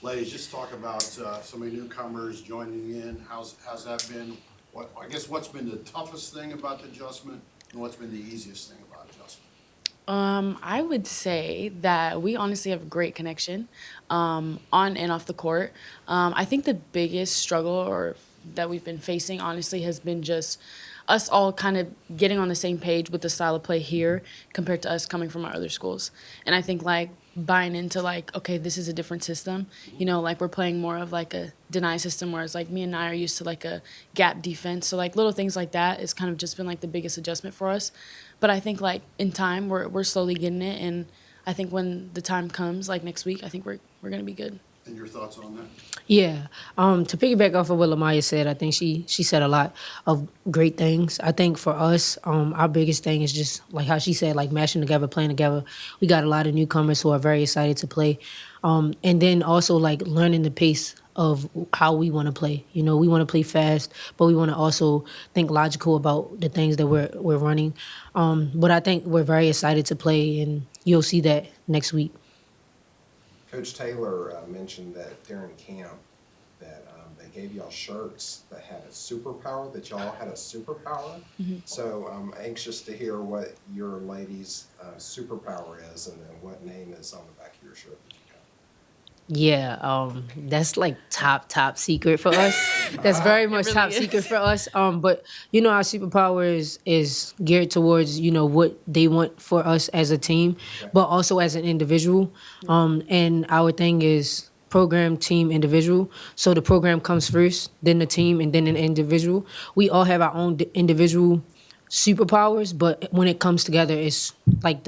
Ladies, just talk about so many newcomers joining in. How's that been? I guess what's been the toughest thing about the adjustment, and what's been the easiest thing about adjustment? I would say that we honestly have a great connection on and off the court. I think the biggest struggle or that we've been facing, honestly, has been just us all kind of getting on the same page with the style of play here compared to us coming from our other schools. And I think like buying into like, okay, this is a different system. You know, like we're playing more of like a deny system, whereas like me and I are used to like a gap defense. So like little things like that is kind of just been like the biggest adjustment for us. But I think like in time we're slowly getting it, and I think when the time comes, like next week, I think we're gonna be good. And your thoughts on that? Yeah. To piggyback off of what Lamaya said, I think she said a lot of great things. I think for us, our biggest thing is just like how she said, like mashing together, playing together. We got a lot of newcomers who are very excited to play. And then also like learning the pace of how we want to play. You know, we want to play fast, but we want to also think logical about the things that we're running. But I think we're very excited to play, and you'll see that next week. Coach Taylor mentioned that during camp that they gave y'all shirts that had a superpower, that y'all had a superpower. So I'm anxious to hear what your ladies' superpower is, and then what name is on the back of your shirt that you got. Yeah, that's like top secret for us. That's very much really top is. secret for us. But you know, our superpower is geared towards what they want for us as a team, but also as an individual. And our thing is program, team, individual. So the program comes first, then the team, and then an individual. We all have our own individual superpowers, but when it comes together, it's like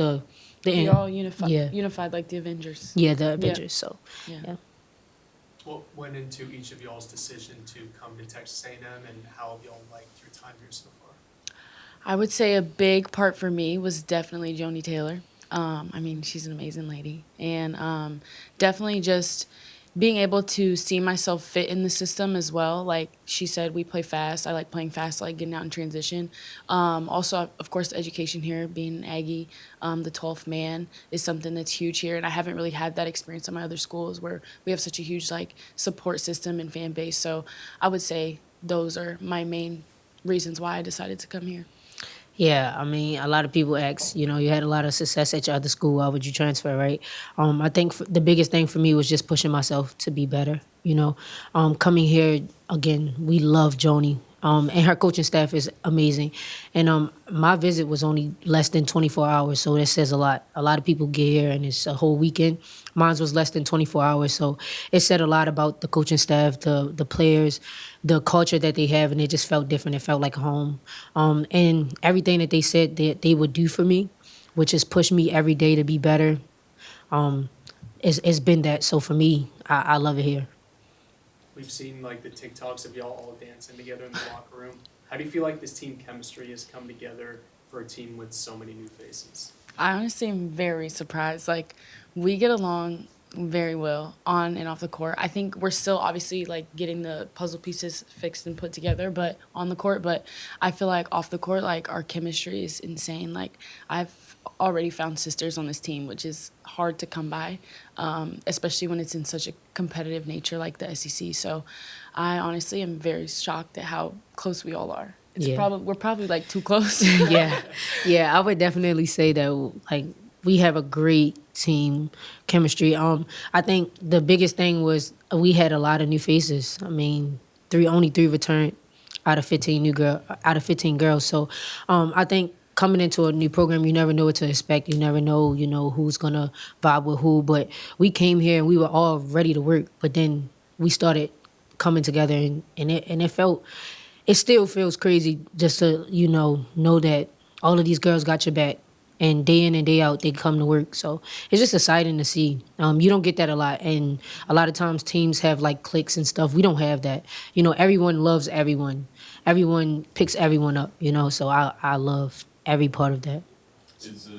We all unified, yeah, unified like the Avengers. yeah, the Avengers. So Yeah. yeah. What went into each of y'all's decision to come to Texas A&M, and how have y'all liked your time here so far? I would say a big part for me was definitely Joni Taylor. I mean, she's an amazing lady, and definitely just being able to see myself fit in the system as well. Like she said, we play fast. I like playing fast. I like getting out in transition. Also, of course, education here, being an Aggie, the 12th man is something that's huge here, and I haven't really had that experience at my other schools where we have such a huge like support system and fan base. So I would say those are my main reasons why I decided to come here. Yeah, I mean, a lot of people ask, you had a lot of success at your other school. Why would you transfer, right? I think the biggest thing for me was just pushing myself to be better. Coming here again, we love Joni, and her coaching staff is amazing. And my visit was only less than 24 hours, so that says a lot. A lot of people get here and it's a whole weekend. Mine was less than 24 hours, so it said a lot about the coaching staff, the players, the culture that they have, and it just felt different. It felt like home. And everything that they said that they would do for me, which is push me every day to be better, it's been that. So for me, I love it here. We've seen like the TikToks of y'all all dancing together in the locker room. How do you feel like this team chemistry has come together for a team with so many new faces? I honestly am very surprised. Like, we get along very well on and off the court. I think we're still obviously like getting the puzzle pieces fixed and put together, but on the court. But I feel like off the court, like our chemistry is insane. Like, I've already found sisters on this team, which is hard to come by, especially when it's in such a competitive nature like the SEC. So, I honestly am very shocked at how close we all are. It's Yeah. probably we're probably like too close. Yeah, yeah, I would definitely say that like we have a great team chemistry. I think the biggest thing was we had a lot of new faces. I mean, only three returned out of 15 girls. So, I think coming into a new program, you never know what to expect. You never know, who's gonna vibe with who. But we came here and we were all ready to work. But then we started coming together, and it felt it still feels crazy just to know that all of these girls got your back, and day in and day out they come to work. So it's just exciting to see. You don't get that a lot, and a lot of times teams have like cliques and stuff. We don't have that. Everyone loves everyone. Everyone picks everyone up. So I love every part of that. Is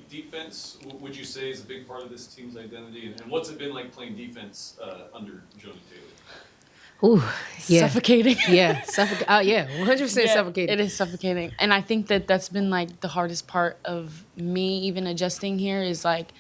defense, would you say, is a big part of this team's identity? And what's it been like playing defense under Joni Taylor? Ooh, yeah, Suffocating. yeah, yeah, 100% Yeah, suffocating. it is suffocating. And I think that that's been like the hardest part of me even adjusting here is like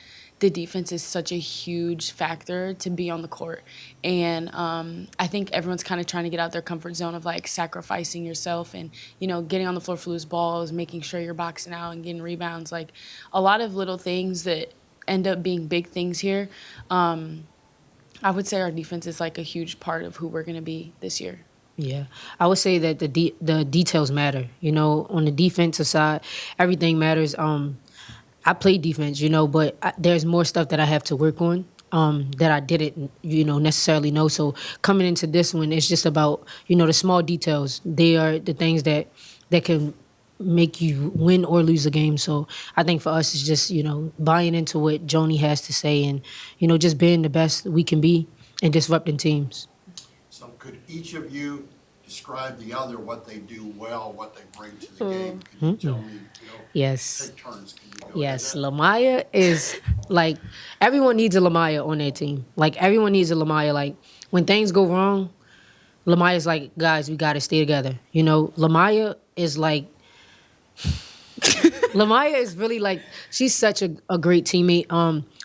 the defense is such a huge factor to be on the court. And I think everyone's kind of trying to get out their comfort zone of like sacrificing yourself and, you know, getting on the floor for loose balls, making sure you're boxing out and getting rebounds. Like a lot of little things that end up being big things here. I would say our defense is like a huge part of who we're going to be this year. Yeah, I would say that the details matter. You know, on the defensive side, everything matters. I play defense, you know, but there's more stuff that I have to work on that I didn't, you know, necessarily know. So coming into this one, it's just about, you know, the small details. They are the things that can make you win or lose a game. So I think for us, it's just, you know, buying into what Joni has to say and, you know, just being the best we can be and disrupting teams. So could each of you describe the other, what they do well, what they bring to the game? Could you tell me, you know, Yes. take turns? Can you go Yes, into that? Lamaya is like everyone needs a Lamaya on their team. Like everyone needs a Lamaya. Like when things go wrong, Lamaya's like, guys, we gotta stay together. You know, Lamaya is like Lamaya is really like she's such a great teammate.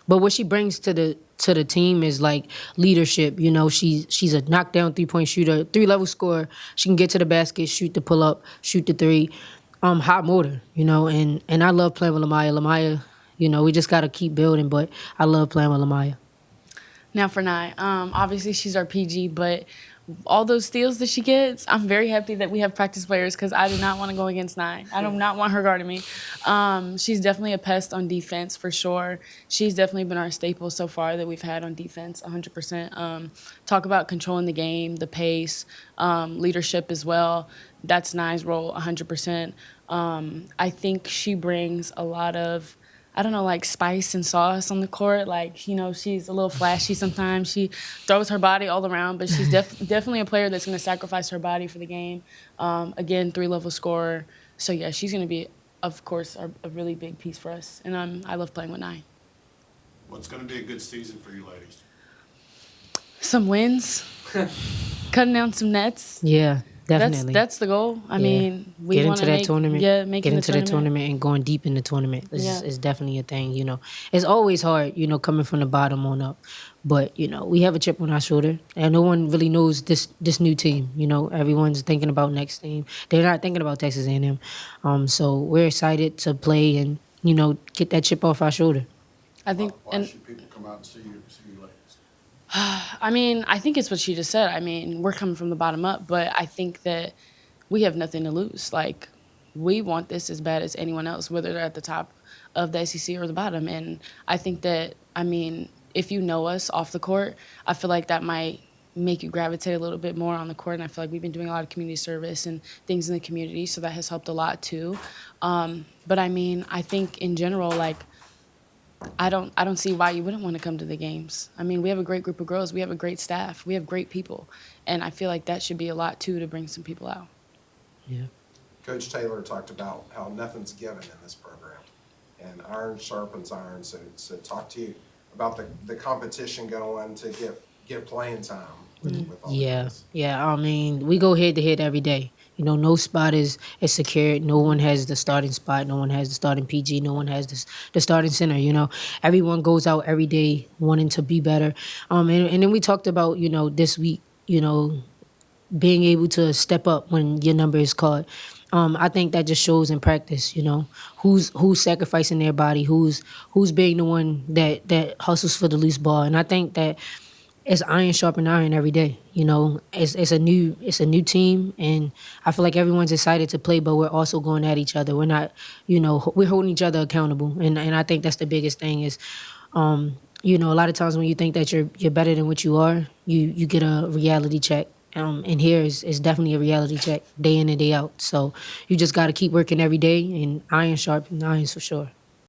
But what she brings to the team is like leadership. You know, she's a knockdown 3-point shooter, 3-level scorer. She can get to the basket, shoot the pull up, shoot the three. Hot motor, you know, and I love playing with Lamaya. Lamaya, you know, we just gotta keep building, but I love playing with Lamaya. Now for Nye, obviously she's our PG, but all those steals that she gets, I'm very happy that we have practice players because I do not want to go against Nye. I do not want her guarding me. She's definitely a pest on defense for sure. She's definitely been our staple so far that we've had on defense, 100%. Talk about controlling the game, the pace, leadership as well. That's Nye's role, 100%. I think she brings a lot of, I don't know, like spice and sauce on the court. Like, you know, she's a little flashy sometimes. She throws her body all around, but she's definitely a player that's going to sacrifice her body for the game. Again, 3-level scorer. So, yeah, she's going to be, of course, a really big piece for us. And I love playing with Nye. What's going to be a good season for you ladies? Some wins, cutting down some nets. Yeah, definitely. That's the goal. I mean, we get want into to that make, tournament. Yeah, Get into the tournament and going deep in the tournament. Yeah. Is definitely a thing. You know, it's always hard. You know, coming from the bottom on up, but you know, we have a chip on our shoulder, and no one really knows this new team. You know, everyone's thinking about next team. They're not thinking about Texas A&M. So we're excited to play and you know get that chip off our shoulder. I think, Why and should people come out and see you ladies? I mean, I think it's what she just said. I mean, we're coming from the bottom up, but I think that we have nothing to lose. Like, we want this as bad as anyone else, whether they're at the top of the SEC or the bottom. And I think that, I mean, if you know us off the court, I feel like that might make you gravitate a little bit more on the court. And I feel like we've been doing a lot of community service and things in the community, so that has helped a lot too. But I mean, I think in general, like, I don't see why you wouldn't want to come to the games. I mean, we have a great group of girls. We have a great staff. We have great people. And I feel like that should be a lot, too, to bring some people out. Yeah. Coach Taylor talked about how nothing's given in this program, and iron sharpens iron. So talk to you about the competition going to get playing time with all Yeah, this. yeah. I mean, we go head to head every day. You know, no spot is secured. No one has the starting spot. No one has the starting PG. No one has the starting center. You know, everyone goes out every day wanting to be better. And then we talked about, you know, this week, you know, being able to step up when your number is called. I think that just shows in practice, you know, who's sacrificing their body, who's being the one that hustles for the loose ball. And I think that it's iron sharpen iron every day. You know, it's a new team, and I feel like everyone's excited to play, but we're also going at each other. We're not, you know, we're holding each other accountable, and I think that's the biggest thing is, you know, a lot of times when you think that you're better than what you are, you get a reality check. And here is definitely a reality check day in and day out. So you just got to keep working every day, and iron sharpen irons for sure.